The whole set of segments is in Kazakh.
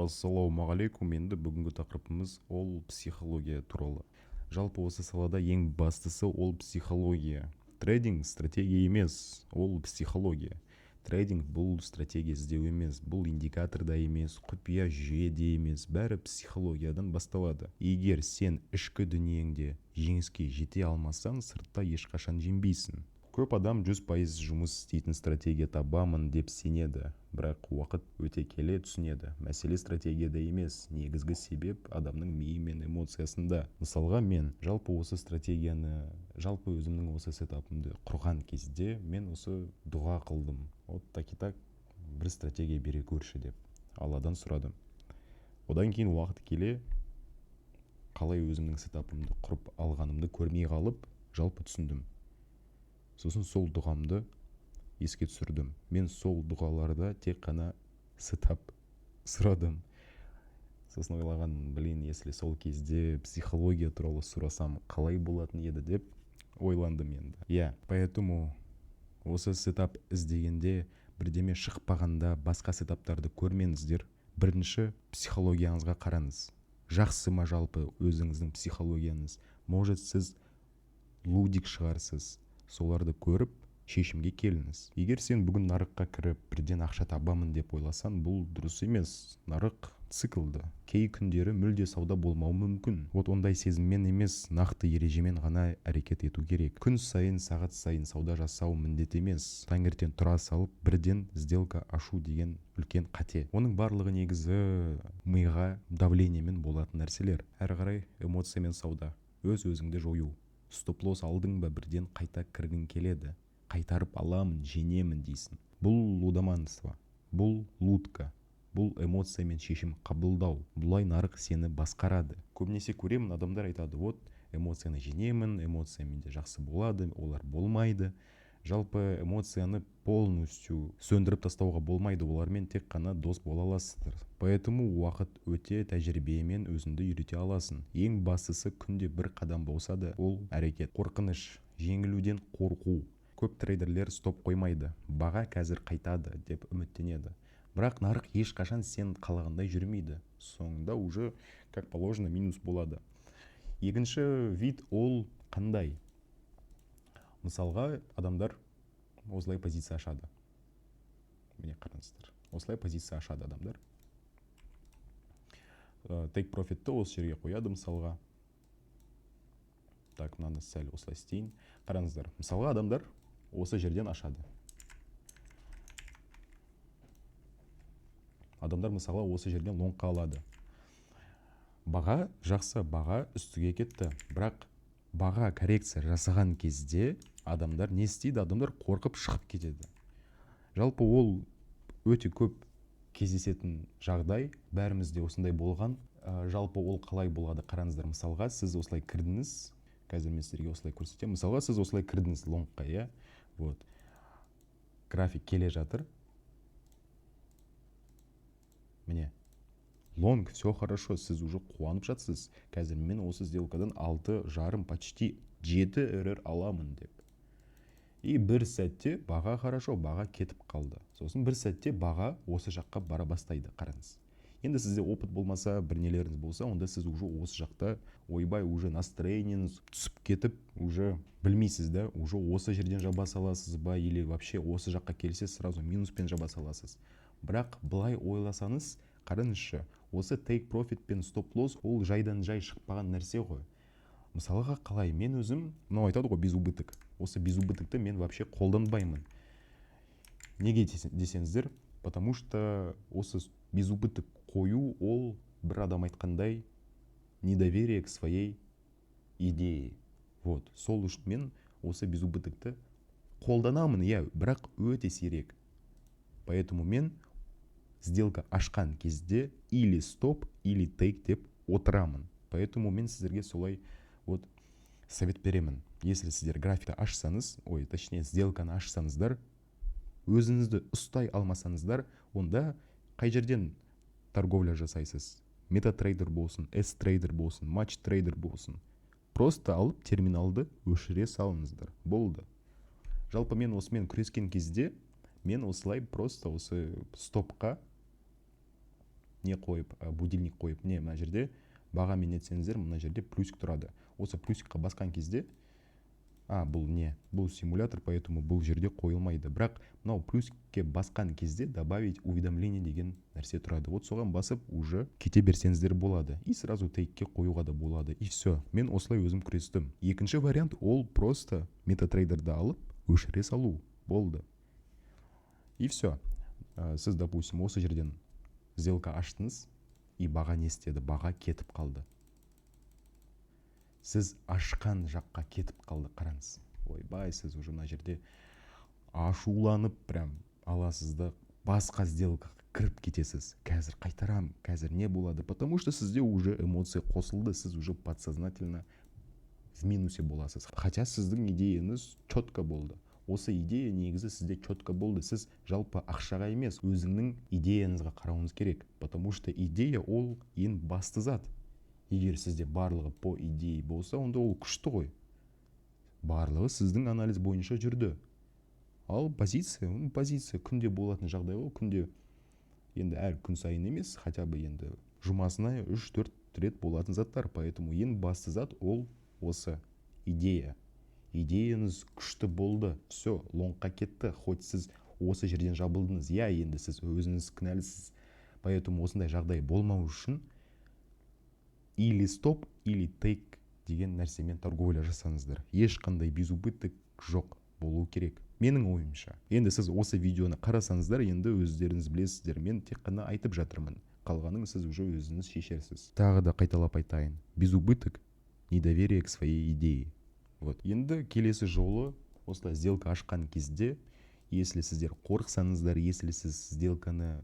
Ассалаумағалейкум. Енді бүгінгі тақырыбымыз ол психология туралы. Жалпы осы салада ең бастысы ол психология. Трейдинг стратегия емес, ол психология. Трейдинг бұл стратегия іздеу емес, бұл индикатор да емес, құпия жүйе де емес, бәрі психологиядан басталады. Егер сен ішкі дүниеңде жеңіске жете алмасаң, сыртта ешқашан жеңбейсің. Көп адам 100% жұмыс істейтін стратегия табамын деп сенеді, бірақ уақыт өте келе түсінеді. Мәселе стратегияда емес, негізгі себеп адамның миы мен эмоциясында. Мысалға мен жалпы осы стратегияны, жалпы өзімнің осы сетапымды құрған кезде мен осы дұға қылдым. Вот так бір стратегия бере көрші деп Алладан сұрадым. Одан кейін уақыт келе қалай өзімнің сетапымды құрып алғанымды көрмей қалып, жалпы түсіндім. Сосын сол дұғамды еске түсірдім. Мен сол дұғаларда тек қана сетап сұрадым. Сосын ойлаған, если сол кезде психология туралы сұрасам, қалай болатын еді деп ойландым енді. Поэтому осы сетап іздегенде бірдеме шықпағанда басқа сетаптарды көрмеңіздер. Бірінші психологияңызға қараңыз. Жақсы ма жалпы өзіңіздің психологияңыз? Может, сіз лудик шығарсыз. Соларды көріп, шешімге келіңіз. Егер сен бүгін нарыққа кіріп, бірден ақша табамын деп ойласан, бұл дұрыс емес. Нарық циклды. Кей күндері мүлде сауда болмауы мүмкін. Вот ондай сезіммен емес, нақты ережемен ғана әрекет ету керек. Күн сайын, сағат сайын сауда жасау міндет емес. Таңертең тұра салып, бірден сделка ашу деген үлкен қате. Оның барлығы негізі миға давлениемен болатын нәрселер. Әрі қарай эмоциямен сауда. Өз-өзіңді жою. Стоп-лосс алдың ба, бірден қайта кіргің келеді. Қайтарып аламын, женемін дейсің. Бұл лудоманство, бұл лудка, бұл эмоциямен шешім қабылдау. Бұлай нарық сені басқарады. Көбінесе көремін, адамдар айтады, вот эмоцияны женемін, эмоциямен де жақсы болады, олар болмайды. Жалпы эмоцияны полностью сөндіріп тастауға болмайды, олармен тек қана дос бола аласыздар. Поэтому уақыт өте тәжірибемен өзіңді үйрете аласың. Ең бастысы күнде бір қадам болса да ол әрекет. Қорқыныш, жеңілуден қорқу. Көп трейдерлер стоп қоймайды. Баға қазір қайтады деп үміттенеді. Бірақ нарық ешқашан сен қалағандай жүрмейді. Соңында уже как положено минус болады. Екінші вид ол қандай? Мысалға, адамдар осылай позиция ашады. Міне қараңыздар. Осылай позиция ашады адамдар. Take profit'ті осы жерге қояды мысалға. Так, мынаны сәл осылай істейін. Қараңыздар. Мысалға, адамдар осы жерден ашады. Адамдар мысалға осы жерден лонгқа алады. Баға жақсы, баға үстіге кетті. Бірақ баға коррекция жасаған кезде адамдар не істейді? Адамдар қорқып шығып кетеді. Жалпы ол өте көп кездесетін жағдай, бәрімізде осындай болған. Жалпы ол қалай болады? Қараңыздар, мысалға, сіз осылай кірдіңіз. Қазір мен сіздерге осылай көрсетемін. Мысалға, сіз осылай кірдіңіз лонгқа, Вот. График келе жатыр. Міне. Лонг, все хорошо, сіз уже қуанып жатсыз. Қазір мен осы сделкадан 6,5, почти 7 эррор аламын деп. И бір сәтте баға хорошо, баға кетіп қалды. Сосын бір сәтте баға осы жаққа бара бастайды, қараңыз. Енді сізде опыт болмаса, бірнелеріңіз болса, онда сіз уже осы жақта ойбай уже настроениеңіз түсіп кетіп, уже білмейсіз да, уже осы жерден жаба саласыз ба, или вообще осы жаққа келсе сразу минуспен жаба саласыз. Бірақ былай ойласаңыз, қараңызшы, осы take profit пен stop loss ол жайдан жай шықпаған нәрсе ғой. Мысалға қалай, мен өзім, мынау айтады ғой, безубыток. Осы безубытокты мен вообще қолданбаймын. Неге десеңіздер? Потому что осы безубыток қою ол бір адам айтқандай недоверие к своей идее. Вот, сол үшін мен осы безубытокты қолданамын, бірақ өте сирек. Поэтому мен сделка ашқан кезде или стоп, или take деп отырамын. Поэтому мен сіздерге солай вот совет беремін. Если сіздер графикті ашсаңыз, точнее, сделканы ашсаңыздар, өзіңізді ұстай алмасаңыздар, онда қай жерден торговля жасайсыз? Метатрейдер болсын, S-трейдер болсын, матч-трейдер болсын. Просто алып терминалды өшіре салыңыздар. Болды. Жалпы мен осымен күрескен кезде, мен осылай просто осы стопқа не қойып, будильник қойып, не мына жерде бағамен етсеңіздер, мына жерде плюсик тұрады. Осы плюсикқа басқан кезде, бұл не? Бұл симулятор, поэтому бұл жерде қойылмайды. Бірақ мынау плюсикке басқан кезде добавить уведомление деген нәрсе тұрады. Вот соған басып уже кете берсеңіздер болады. И сразу тейкке қоюға да болады. И все. Мен осылай өзім күрестім. Екінші вариант ол просто MetaTrader'ды алып өшіре салу. Болды. И все. Сіз, допустим, осы жерден сделка аштыңыз, и баға не істеді? Баға кетіп қалды. Сіз ашқан жаққа кетіп қалды, қараңыз. Ойбай, сіз уже мына жерде ашуланып прям аласыз да басқа сделкаға кіріп кетесіз. Қазір қайтарам, қазір не болады? Потому что сізде уже эмоция қосылды, сіз уже подсознательно в минусе боласыз. Хотя сіздің идеяңыз четко болды. Осы идея негізі сізде четко болды. Сіз жалпы ақшаға емес, өзіңнің идеяңызға қарауыңыз керек. Потому что идея ол ең басты зат. Егер сізде барлығы по идее болса, онда ол күшті ғой. Барлығы сіздің анализ бойынша жүрді. Ал позиция күнде болатын жағдай ғой. Күнде енді әр күн сайын емес, хотя бы енді жұмасына 3-4 рет болатын заттар. Поэтому ең басты зат ол осы идея. Идеяңыз күшті болды. Все, лонгқа кетті. Хоть сіз осы жерден жабылдыңыз. Енді сіз өзіңіз кінәлісіз. Поэтому осындай жағдай болмау үшін или стоп, или тейк деген нәрсемен торговля жасаңыздар. Ешқандай безубыток жоқ болу керек. Менің ойымша. Енді сіз осы видеоны қарасаңыздар, енді өздеріңіз білесіздер. Мен тек қана айтып жатырмын. Қалғанын сіз уже өзіңіз шешерсіз. Тағы да қайталап айтайын. Безубыток, недоверие к своей идее. Вот. Енді келесі жолы осылай сделка ашқан кезде, если сіздер қорықсаңыздар, если сіз сделканы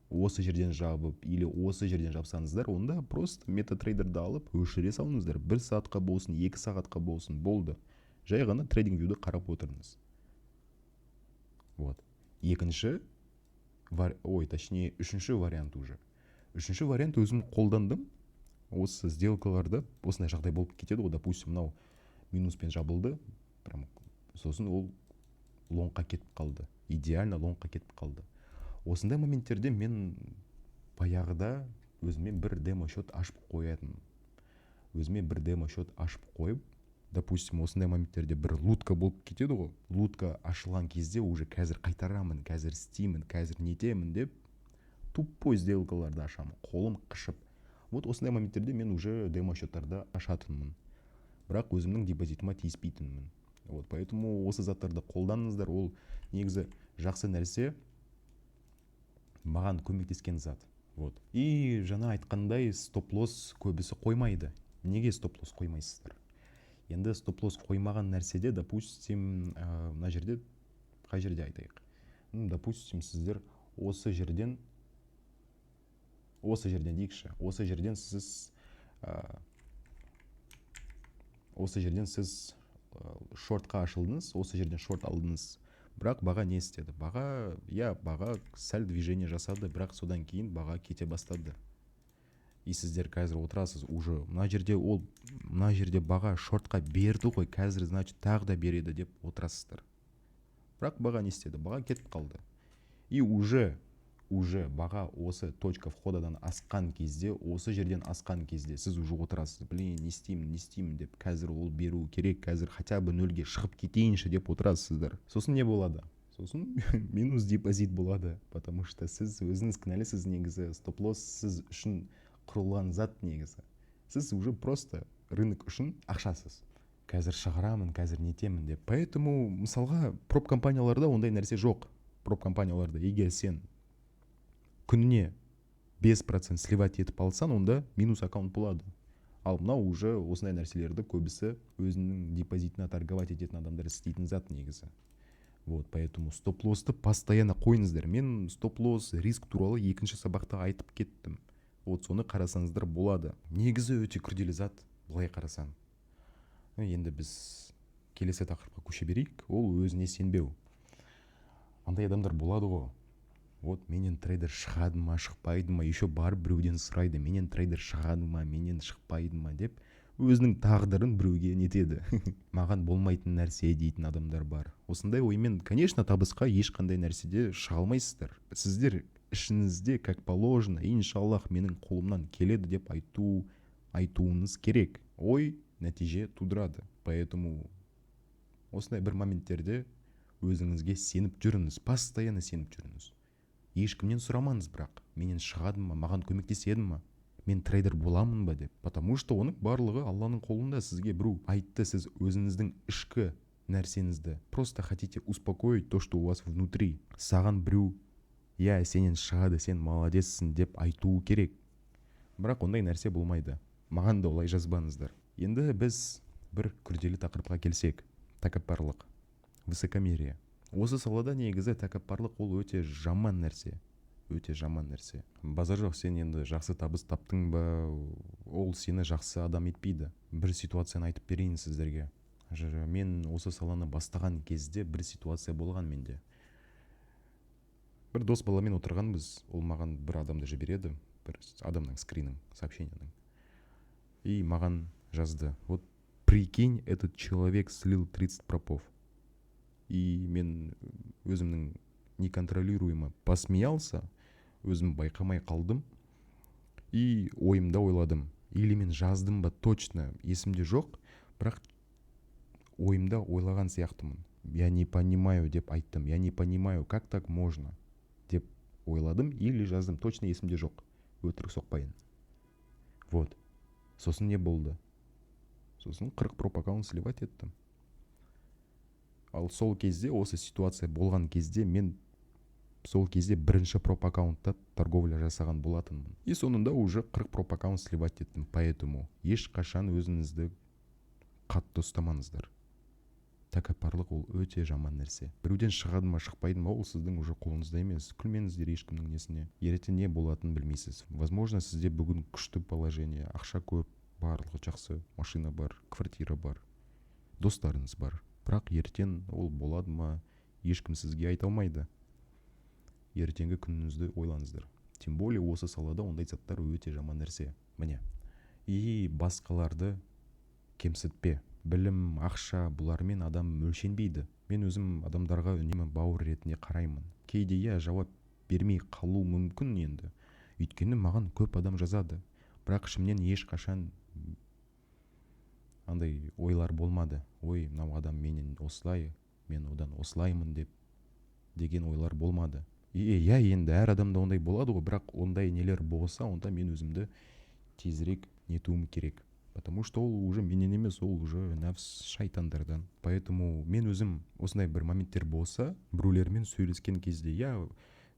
осы жерден жабып или осы жерден жапсаңыздар, онда просто MetaTrader'ды алып өшіре салыңыздар. 1 сағатқа болсын, 2 сағатқа болсын, болды. Жай ғана трейдинг-вьюді қарап отырыңыз. Вот. Үшінші вариант уже. Үшінші вариант өзім қолдандым. Осы сделкаларда осындай жағдай болып кетеді ғой. Допустим, мынау минуспен жабылды, прям сосын ол лонгқа кетіп қалды. Идеально лонгқа кетіп қалды. Осындай моменттерде мен баяғыда өзіме бір демо-счет ашып қоятын. Өзіме бір демо-счет ашып қойып, допустим, осындай моменттерде бір лутка болып кетеді ғой. Лутка ашылған кезде уже қазір қайтарамын, қазір істеймін, қазір нетемін деп тупой сделкаларды ашамын, қолым қышып. Вот осындай моменттерде мен уже демо-счеттарды ашатынмын. Бірақ өзімнің депозитіма тиіспейтінмін. Вот, поэтому осы заттарды қолданыңыздар, ол негізі жақсы нәрсе, маған көмектескен зат. Вот. И жаңа айтқандай стоп-лосс көбісі қоймайды. Неге стоп-лосс қоймайсыздар? Енді стоп-лосс қоймаған нәрседе, допустим, мына жерде, қай жерде айтайық? Допустим, сіздер осы жерден дейікші. Осы жерден сіз шортқа ашылдыңыз, осы жерден шорт алдыңыз. Бірақ баға не істеді? Баға сәл движение жасады, бірақ содан кейін баға кете бастады. И сіздер қазір отырасыз уже, мына жерде баға шортқа берді ғой, қазір, значит, тағы да береді деп отырасыздар. Бірақ баға не істеді? Баға кетіп қалды. И уже баға осы точка входадан асқан кезде, осы жерден асқан кезде, сіз уже отырасыз. Не істеймін деп, қазір ол беру керек, қазір хотя бы нөлге шығып кетейінші деп отырасыздар. Сосын не болады? Сосын минус депозит болады, потому что сіз өзіңіз кінәлісіз негізі, стоп-лосс сіз үшін құрылған зат негізі. Сіз уже просто рынок үшін ақшасыз. Қазір шығарамын, қазір нетемін деп. Поэтому, мысалға, проб компанияларда ондай нәрсе жоқ. Проб компанияларда, егер сен күніне 5% сливать етіп алсан, онда минус аккаунт болады. Ал мынау уже осындай нәрселерді көбісі өзінің депозитіне торговать ететін адамдар істейтін зат негізі. Вот, поэтому стоп-лоссты постоянно қойыңыздар. Мен стоп-лосс риск туралы екінші сабақта айтып кеттім. Вот соны қарасаңыздар болады. Негізі өте күрделі зат, былай қарасаң. Енді біз келесі тақырыпқа көше берейік. Ол өзіне сенбеу. Андай адамдар болады ғой. Вот менен трейдер шығады ма, шықпайды ма, еще барып біреуден сұрайды, менен трейдер шығады ма, менен шықпайды ма деп өзінің тағдырын біреуге нетеді. Маған болмайтын нәрсе дейтін адамдар бар. Осындай оймен, конечно, табысқа ешқандай нәрседе шыға алмайсыздар. Сіздер ішіңізде как положено иншаллах менің қолымнан келеді деп айтуыңыз керек. Ой нәтиже тудырады. Поэтому осындай бір моменттерде өзіңізге сеніп жүріңіз, постоянно сеніп жүріңіз. Ешкімнен сұрамаңыз, бірақ менен шығады ма, маған көмектеседі ма, мен трейдер боламын ба деп. Потому что оның барлығы Алланың қолында. Сізге біреу айтты, сіз өзіңіздің ішкі нәрсеңізді просто хотите успокоить то, что у вас внутри. Саған біреу я сенен шығады, сен молодецсің деп айтуы керек. Бірақ ондай нәрсе болмайды. Маған да олай жазбаңыздар. Енді біз бір күрделі тақырыпқа келсек. Тәкаппарлық, высокомерие. Осы салада негізі тәкаппарлық ол өте жаман нәрсе. Өте жаман нәрсе. Базар жоқ, сен енді жақсы табыс таптың ба, ол сені жақсы адам етпейді. Бір ситуацияны айтып берейін сіздерге. Мен осы саланы бастаған кезде бір ситуация болған менде. Бір дос баламен отырғанбыз, ол маған бір адамды жібереді, бір адамның скринін, сообщенияның. И маған жазды: вот прикинь, этот человек слил 30 пропов. И мен өзімнің неконтролируемо посмеялся, өзім байқамай қалдым. И ойымда ойладым. Или мен жаздым ба, точно есімде жоқ, бірақ ойымда ойлаған сияқтымын. Я не понимаю деп айттым. Я не понимаю, как так можно деп ойладым, или жаздым, точно есімде жоқ. Өтірік соқпайын. Вот. Сосын не болды? Сосын 40 пропакаунт сливать еттім. Ал сол кезде, осы ситуация болған кезде, мен сол кезде бірінші пропакаунтта торговля жасаған болатынмын. И сонында уже 40 пропакаунт сливать еттім. Поэтому ешқашан өзіңізді қатты ұстамаңыздар. Тәкаппарлық ол өте жаман нәрсе. Біреуден шығады ма, шықпайды ма, ол сіздің уже қолыңызда емес. Күлмеңіздер ешкімнің несіне. Ертең не болатынын білмейсіз. Возможно, сізде бүгін күшті положение, ақша көп, барлығы жақсы, машина бар, квартира бар, достарыңыз бар. Бірақ ертең ол болады ма, ешкім сізге айта алмайды. Ертеңгі күніңізді ойлаңыздар. Тем более осы салада ондай заттар өте жаман нәрсе. Міне. И басқаларды кемсітпе. Білім, ақша, бұлармен адам өлшенбейді. Мен өзім адамдарға үнемі бауыр ретінде қараймын. Кейде я жауап бермей қалу мүмкін енді. Өйткені маған көп адам жазады. Бірақ ішімнен ешқашан андай ойлар болмады. Ой, мынау адам менен осылай, мен одан осылаймын деген ойлар болмады. Я енді әр адамда ондай болады ғой, бірақ ондай нелер болса, онда мен өзімді тезірек нетуім керек. Потому что ол уже менен емес, ол уже нәпс шайтандардан. Поэтому мен өзім осындай бір моменттер болса, біреулермен сөйлескен кезде, я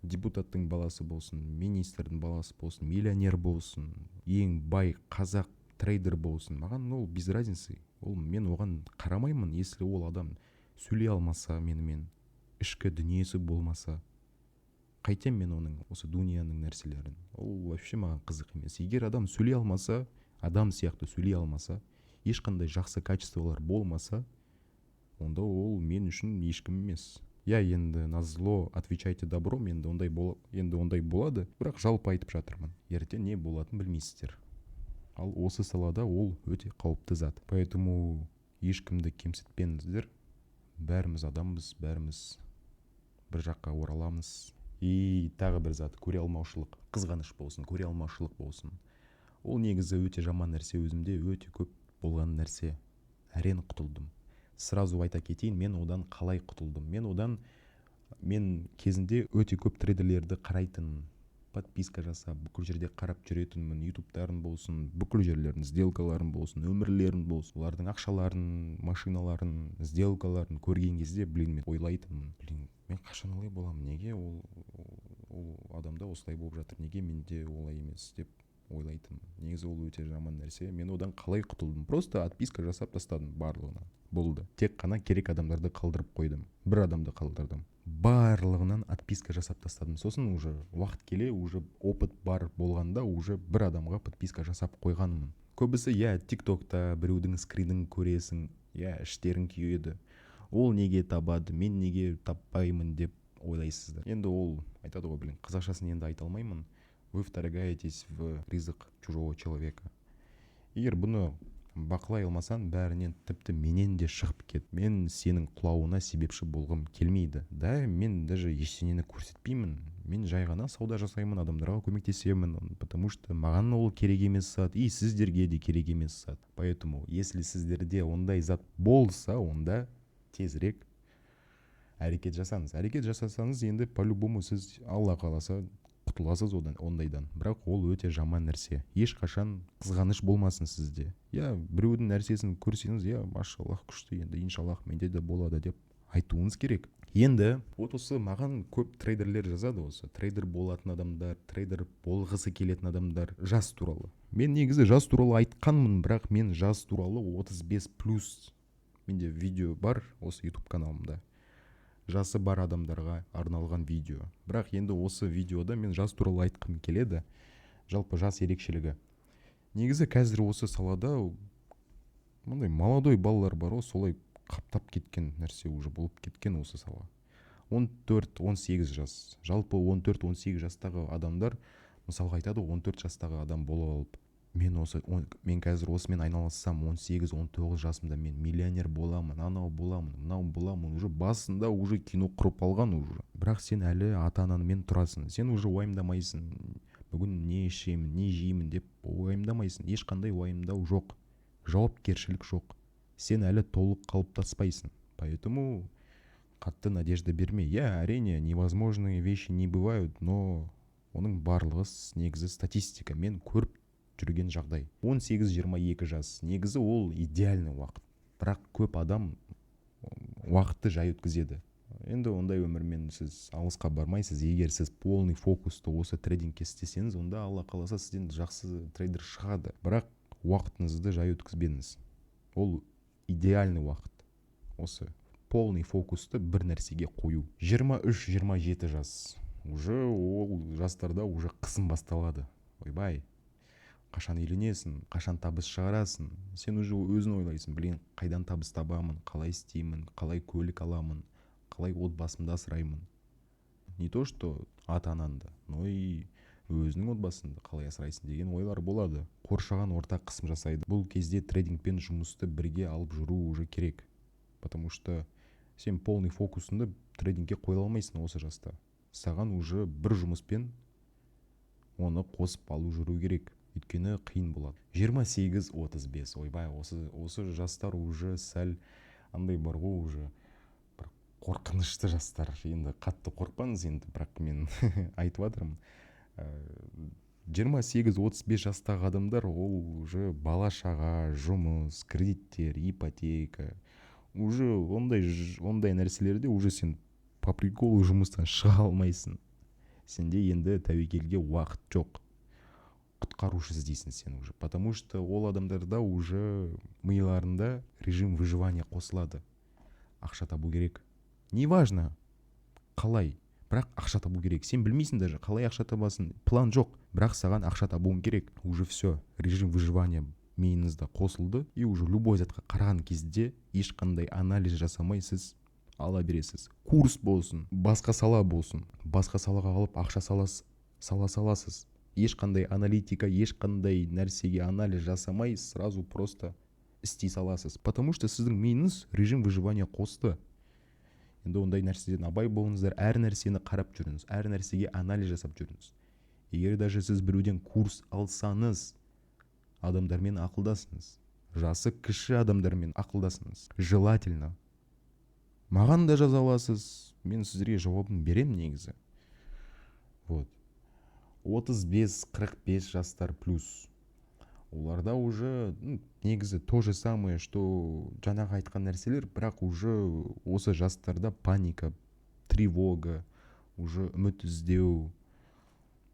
депутаттың баласы болсын, министрдің баласы болсын, миллионер болсын, ең бай қазақ трейдер болсын, маған ол без разницы. Ол мен оған қарамаймын, если ол адам сөйлей алмаса менімен, ішкі дүниесі болмаса. Қайтем мен оның осы дүнияның нәрселерін. Ол вообще маған қызық емес. Егер адам сөйлей алмаса, адам сияқты сөйлей алмаса, ешқандай жақсы качестволар болмаса, онда ол мен үшін ешкім емес. Я енді назло отвечайте добром, енді ондай болады, бірақ жалпы айтып жатырмын. Ертең не болатынын білмейсіздер. Ал осы салада ол өте қауіпті зат. Поэтому ешкімді кемсітпеңіздер. Бәріміз адамбыз, бәріміз бір жаққа ораламыз. И тағы бір зат, көре алмаушылық, қызғаныш болсын, көре алмаушылық болсын. Ол негізі өте жаман нәрсе, өзімде өте көп болған нәрсе. Әрең құтылдым. Сразу айта кетейін, мен одан қалай құтылдым. Мен кезінде өте көп трейдерлерді қарайтынмын. Подписка жасап, бүкіл жерде қарап жүретінмін. ютубтарын болсын, бүкіл жерлерін, сделкаларын болсын, өмірлерін болсын. Олардың ақшаларын, машиналарын, сделкаларын көрген кезде, мен ойлайтынмын. Мен қашан олай боламын, неге ол адамда осылай болып жатыр, неге менде олай емес деп ойлайтынмын. Негізі ол өте жаман нәрсе. Мен одан қалай құтылдым? Просто отписка жасап тастадым барлығынан. Болды. Тек қана керек адамдарды қалдырып қойдым. Бір адамды қалдырдым. Барлығынан отписка жасап тастадым. Сосын уже уақыт келе, уже опыт бар болғанда, уже бір адамға подписка жасап қойғанмын. Көбісі, тиктокта біреудің скринін көресің, іштерің күйеді. Ол неге табады, мен неге таппаймын деп ойлайсыздар. Енді ол айтады ғой, қазақшасын енді айта алмаймын. Вы вторгаетесь в ризық чужого человека. Егер бұны бақылай алмасаң, бәрінен тіпті менен де шығып кет. Мен сенің құлауына себепші болғым келмейді. Да, мен даже ештеңені көрсетпеймін. мен жай ғана сауда жасаймын, адамдарға көмектесемін, потому что маған ол керек емес зат, и сіздерге де керек емес зат. Поэтому если сіздерде ондай зат болса, онда тезірек әрекет жасаңыз. Әрекет жасасаңыз, енді по-любому сіз алла қаласа құтыласыз ондайдан. Бірақ ол өте жаман нәрсе. Ешқашан қызғаныш болмасын сізде. Біреудің нәрсесін көрсеңіз, машаллах, күшті, енді иншаллах менде де болады деп айтуыңыз керек. Енді вот осы маған көп трейдерлер жазады, осы трейдер болатын адамдар, трейдер болғысы келетін адамдар жас туралы. Мен негізі жас туралы айтқанмын, бірақ мен жас туралы 35+, менде видео бар осы YouTube каналымда. Жасы бар адамдарға арналған видео. Бірақ енді осы видеода мен жас туралы айтқым келеді. Жалпы жас ерекшелігі. Негізі қазір осы салада мындай молодой балалар бар, солай қаптап кеткен нәрсе уже болып кеткен осы сала. 14-18 жас. Жалпы 14-18 жастағы адамдар, мысалға айтады, 14 жастағы адам болып алып, мен қазір осымен айналыссам 18-19 жасымда мен миллионер боламын, анау боламын, мынау боламын, уже басында уже кино құрып алған уже. Бірақ сен әлі ата-анаңмен тұрасың. Сен уже уайымдамайсың. Бүгін не ішемін, не жеймін деп уайымдамайсың. Ешқандай уайымдау жоқ. Жауапкершілік жоқ. Сен әлі толық қалыптаспайсың. Поэтому қатты надежда берме. Әрине, невозможные вещи не бывают, но оның барлығы негізі статистика. Мен көріп жүрген жағдай. 18-22 жас. Негізі ол идеальный уақыт. Бірақ көп адам уақытты жай өткізеді. Енді ондай өмірмен сіз алысқа бармайсыз. Егер сіз полный фокусты осы трейдингке істесеңіз, онда алла қаласа сізден жақсы трейдер шығады. Бірақ уақытыңызды жай өткізбеңіз. Ол идеальный уақыт. Осы полный фокусты бір нәрсеге қою. 23-27 жас. Уже ол жастарда уже қысым басталады. Ойбай, қашан үйленесің, қашан табыс шығарасың. Сен уже өзің ойлайсың, блин, қайдан табыс табамын, қалай істеймін, қалай көлік аламын, қалай отбасымды асыраймын. Не то что ата-анаңды, но и өзінің отбасыңды қалай асырайсың деген ойлар болады. Қоршаған орта қысым жасайды. Бұл кезде трейдингпен жұмысты бірге алып жүру уже керек. Потому что сен полный фокусыңды трейдингке қоя алмайсың осы жаста. Саған уже бір жұмыспен оны қосып алу жүру керек. Өйткені қиын болады. 28-35. Ойбай, осы жастар уже сәл андай бар ғой, уже бір қорқынышты жастар. Енді қатты қорқпаңыз енді, бірақ мен айтып жатырмын. 28-35 жастағы адамдар, ол уже бала шаға, жұмыс, кредиттер, ипотека. Уже ондай нәрселерде уже сен по приколу жұмыстан шыға алмайсың. Сенде енді тәуекелге уақыт жоқ. Құтқарушы іздейсің сен уже. Потому что ол адамдарда уже миыларында режим выживания қосылады. Ақша табу керек. Неважно қалай, бірақ ақша табу керек. Сен білмейсің даже қалай ақша табасың. План жоқ, бірақ саған ақша табуың керек. Уже все, режим выживания миыңызда қосылды. И уже любой затқа қараған кезде ешқандай анализ жасамай сіз ала бересіз. Курс болсын, басқа сала болсын. Басқа салаға алып ақша саласыз. Ешқандай аналитика, ешқандай нәрсеге анализ жасамай, сразу просто істей саласыз. Потому что сіздің миыңыз режим выживания қосты. Енді ондай нәрседен абай болыңыздар, әр нәрсені қарап жүріңіз, әр нәрсеге анализ жасап жүріңіз. Егер даже сіз біреуден курс алсаңыз, адамдармен ақылдасыңыз. Жасы кіші адамдармен ақылдасыңыз. Желательно. Маған да жаза аласыз, мен сіздерге жауабын берем негізі. Вот. 35-45 жастар плюс. Оларда уже негізі то же самое, что жаңағы айтқан нәрселер, бірақ уже осы жастарда паника, тревога, уже үміт іздеу.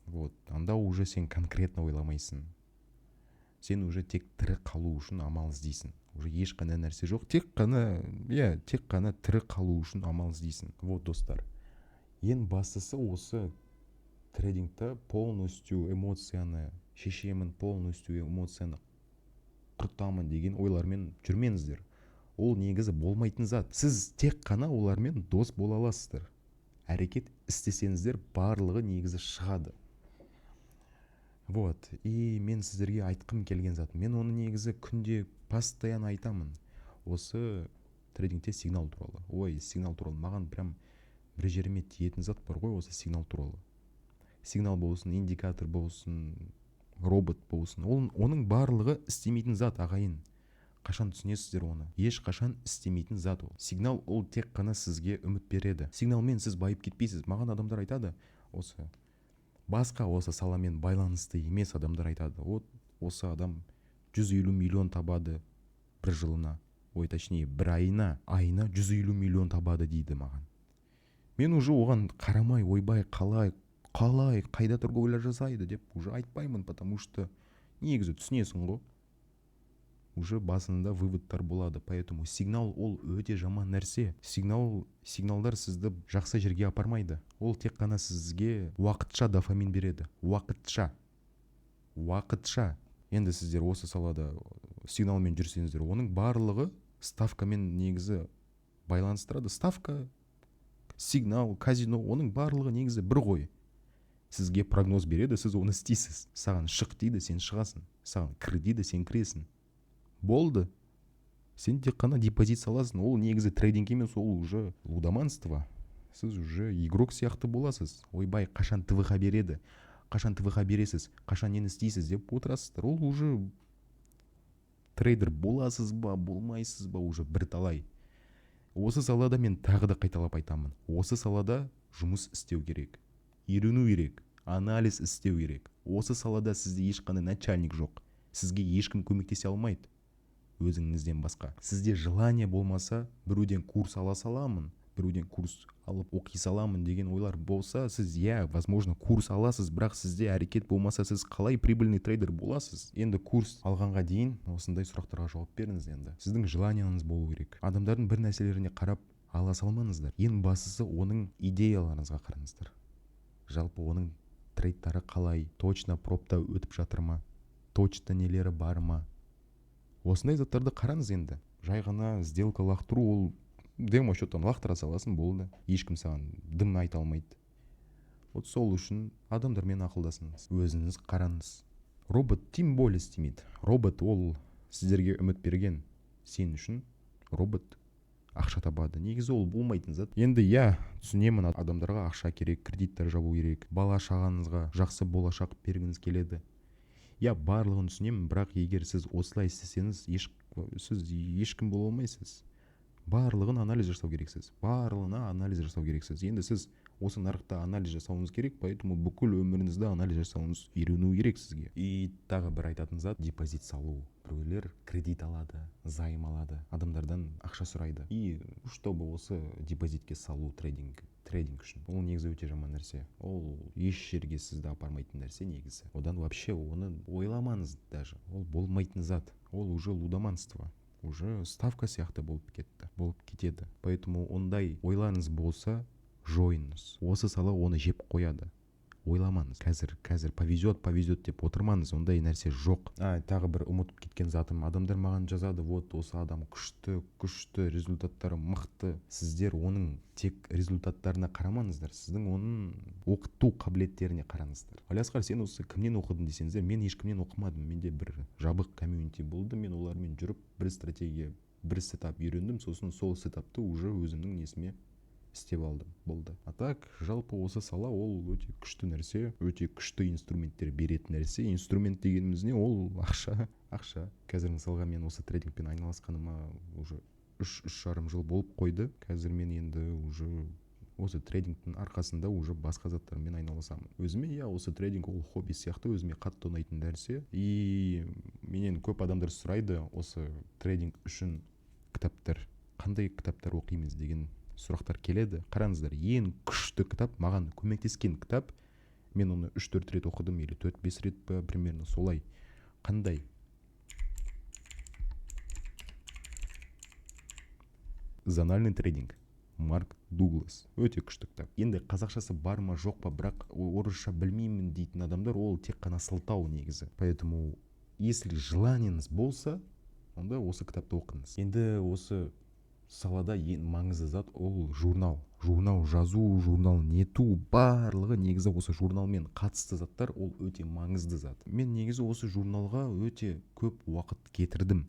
Вот. Анда уже сен конкретно ойламайсың. Сен уже тек тірі қалу үшін амал іздейсің. Уже ешқандай нәрсе жоқ. Тек қана тірі қалу үшін амал іздейсің. Вот, достар. Ең бастысы осы трейдингта полностью эмоцияны шешемін, полностью эмоцияны құртамын деген ойлармен жүрмеңіздер. Ол негізі болмайтын зат. Сіз тек қана олармен дос бола аласыздар. Әрекет істесеңіздер барлығы негізі шығады. Вот. И мен сіздерге айтқым келген зат. Мен оны негізі күнде постоянно айтамын. Осы трейдингте сигнал туралы. Сигнал туралы. Маған прям бір жеріме тиетін зат бар ғой, осы сигнал туралы. сигнал болсын, индикатор болсын, робот болсын, оның барлығы істемейтін зат, ағайын. Қашан түсінесіздер оны? Ешқашан істемейтін зат ол. Сигнал ол тек қана сізге үміт береді. Сигналмен сіз байып кетпейсіз. Маған адамдар айтады, осы басқа осы саламен байланысты емес адамдар айтады, осы адам 150 миллион табады бір жылына, точнее бір айына 150 миллион табады дейді маған. Мен уже оған қарамай, ойбай, қалай, қайда торговля жасайды деп уже айтпаймын, потому что негізі түсінесің ғой, уже басында выводтар болады. Поэтому сигнал ол өте жаман нәрсе. Сигналдар сізді жақсы жерге апармайды. Ол тек қана сізге уақытша дофамин береді. Уақытша. Енді сіздер осы салада сигналмен жүрсеңіздер, оның барлығы ставкамен негізі байланыстырады. Ставка, сигнал, казино, оның барлығы негізі бір ғой. Сізге прогноз береді, сіз оны істейсіз. Саған шық дейді, сен шығасың. Саған кір дейді, сен кіресің. Болды. Сен тек қана депозит саласың. Ол негізі трейдинг емес, ол уже лудоманство. Сіз уже игрок сияқты боласыз. Ойбай, қашан ТВХ береді, қашан ТВХ бересіз, қашан нені істейсіз деп отырасыздар. Ол уже трейдер боласыз ба, болмайсыз ба, уже бір талай. Осы салада мен тағы да қайталап айтамын. Осы салада жұмыс істеу керек. Үйрену керек. Анализ істеу керек. Осы салада сізде ешқандай начальник жоқ. Сізге ешкім көмектесе алмайды. Өзіңізден басқа. Сізде желание болмаса, біреуден курс ала саламын, біреуден курс алып оқи саламын деген ойлар болса, сіз возможно курс аласыз, бірақ сізде әрекет болмаса, сіз қалай прибыльный трейдер боласыз? Енді курс алғанға дейін осындай сұрақтарға жауап беріңіз енді. Сіздің желанияңыз болу керек. Адамдардың бір нәрселеріне қарап ала салмаңыздар. Ең бастысы оның идеяларыңызға қараңыздар. Жалпы оның трейдтары қалай, точно пропта өтіп жатыр ма, точно нелері бар ма? Осындай заттарды қараңыз енді. Жай ғана сделка лақтыру, ол демо счеттан лақтыра саласың, болды. Ешкім саған дым айта алмайды. Вот сол үшін адамдармен ақылдасыңыз, өзіңіз қараңыз. Робот тем более істемейді. Робот ол сіздерге үміт берген. Сен үшін робот ақша табады. Негізі ол болмайтын зат. Енді түсінемін, адамдарға ақша керек, кредиттер жабу керек, бала шағаңызға жақсы болашақ бергіңіз келеді. Барлығын түсінемін, бірақ егер сіз осылай істесеңіз, сіз ешкім бола алмайсыз. Барлығын анализ жасау керексіз. Барлығына анализ жасау керексіз. Енді сіз осы нарықта анализ жасауыңыз керек, поэтому бүкіл өміріңізді анализ жасауыңыз үйрену керек сізге. И тағы бір айтатын зат, депозит салу. Біреулер кредит алады, займ алады, адамдардан ақша сұрайды. И чтобы осы депозитке салу трейдинг үшін. Ол негізі өте жаман нәрсе. Ол еш жерге сізді апармайтын нәрсе негізі. Одан вообще оны ойламаңыз даже. Ол болмайтын зат. Ол уже лудоманство. Уже ставка сияқты болып кетеді. Поэтому ондай ойларыңыз болса, жойыңыз. Осы сала оны жеп қояды. Ойламаңыз. Қазір повезет деп отырмаңыз, ондай нәрсе жоқ. Тағы бір ұмытып кеткен затым. Адамдар маған жазады, вот осы адам күшті, результаттары мықты. Сіздер оның тек результаттарына қарамаңыздар. Сіздің оның оқыту қабілеттеріне қараңыздар. Алиасқар, сен осы кімнен оқыдың десеңіздер, мен ешкімнен оқымадым. Менде бір жабық комьюнити болды. Мен олармен жүріп, бір стратегия, бір сетап үйрендім. Сосын сол сетапты уже өзімнің несіме істеп алдым, болды. А так, жалпы осы сала ол өте күшті нәрсе, өте күшті инструменттер беретін нәрсе. Инструмент дегеніміз не? Ол ақша. Қазір мысалға мен осы трейдингпен айналысқаныма уже 3,5 жыл болып қойды. Қазір мен енді уже осы трейдингтің арқасында уже басқа заттармен айналысамын. Өзіме осы трейдинг ол хобби сияқты, өзіме қатты ұнайтын нәрсе. И менен көп адамдар сұрайды осы трейдинг үшін кітаптар, қандай кітаптар оқимыз деген сұрақтар келеді. Қараңыздар, ең күшті кітап, маған көмектескен кітап, мен оны 3-4 рет оқыдым, или 4-5 рет па, примерно солай. Қандай? Зональный трейдинг. Марк Дуглас. Өте күшті кітап. Енді қазақшасы бар ма жоқ па, бірақ орысша білмеймін дейтін адамдар, ол тек қана сылтау негізі. Поэтому если желаниеңіз болса, онда осы кітапты оқыңыз. Енді осы салада ең маңызды зат ол журнал жазу, журнал нету, барлығы негізі осы журналмен қатысты заттар, ол өте маңызды зат. Мен негізі осы журналға өте көп уақыт кетірдім.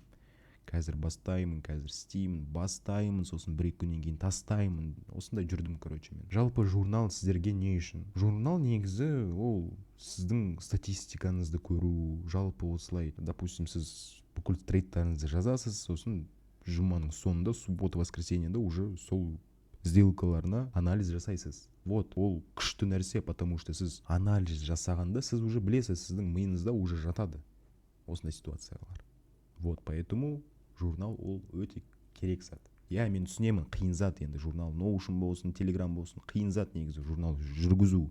қазір бастаймын, қазір істеймін, бастаймын, сосын бір екі күннен кейін тастаймын. Осындай жүрдім, короче, мен. Жалпы журнал сіздерге не үшін? Журнал негізі ол сіздің статистикаңызды көру, жалпы осылай, допустим, сіз бүкіл трейдтарыңызды жазасыз, сосын жұманың соңында, суббота, воскресеньеде уже сол сделкаларына анализ жасайсыз. Вот, ол күшті нәрсе, потому что сіз анализ жасағанда сіз уже білесіз, сіздің миыңызда уже жатады осындай ситуациялар. Вот, поэтому журнал ол өте керек зат. Я мен түсінемін, қиын зат енді журнал, Notion болсын, Telegram болсын, қиын зат негізі журнал жүргізу.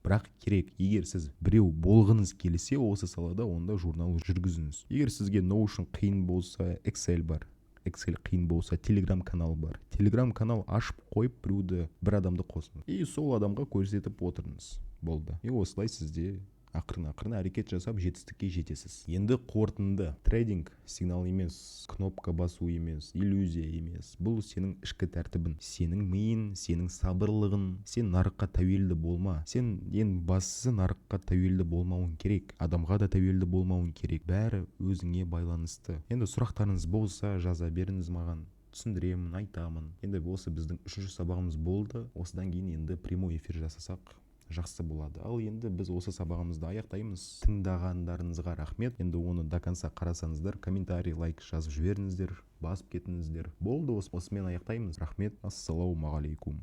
Бірақ керек, егер сіз біреу болғыңыз келсе осы салада, онда журнал жүргізіңіз. Егер сізге Notion қиын болса, Excel бар. Excel қиын болса, Telegram канал бар. Telegram канал ашып қойып біреуді, бір адамды қосыңыз. И сол адамға көрсетіп отырыңыз. Болды. И осылай сізде ақырын әрекет жасап жетістікке жетесіз. Енді қорытынды. Трейдинг сигнал емес, кнопка басу емес, иллюзия емес. Бұл сенің ішкі тәртібін, сенің миың, сенің сабырлығың. Сен нарыққа тәуелді болма. Сен ең бастысы нарыққа тәуелді болмауың керек. Адамға да тәуелді болмауың керек. Бәрі өзіңе байланысты. Енді сұрақтарыңыз болса, жаза беріңіз маған. Түсіндіремін, айтамын. Енді осы біздің 3-ші сабағымыз болды. Осыдан кейін енді прямой эфир жасасақ жақсы болады. Ал енді біз осы сабағымызды аяқтаймыз. Тыңдағандарыңызға рахмет. Енді оны до конца қарасаңыздар, комментарий, лайк жазып жіберіңіздер, басып кетіңіздер. Болды, осымен аяқтаймыз. Рахмет. Ассалаумағалейкум.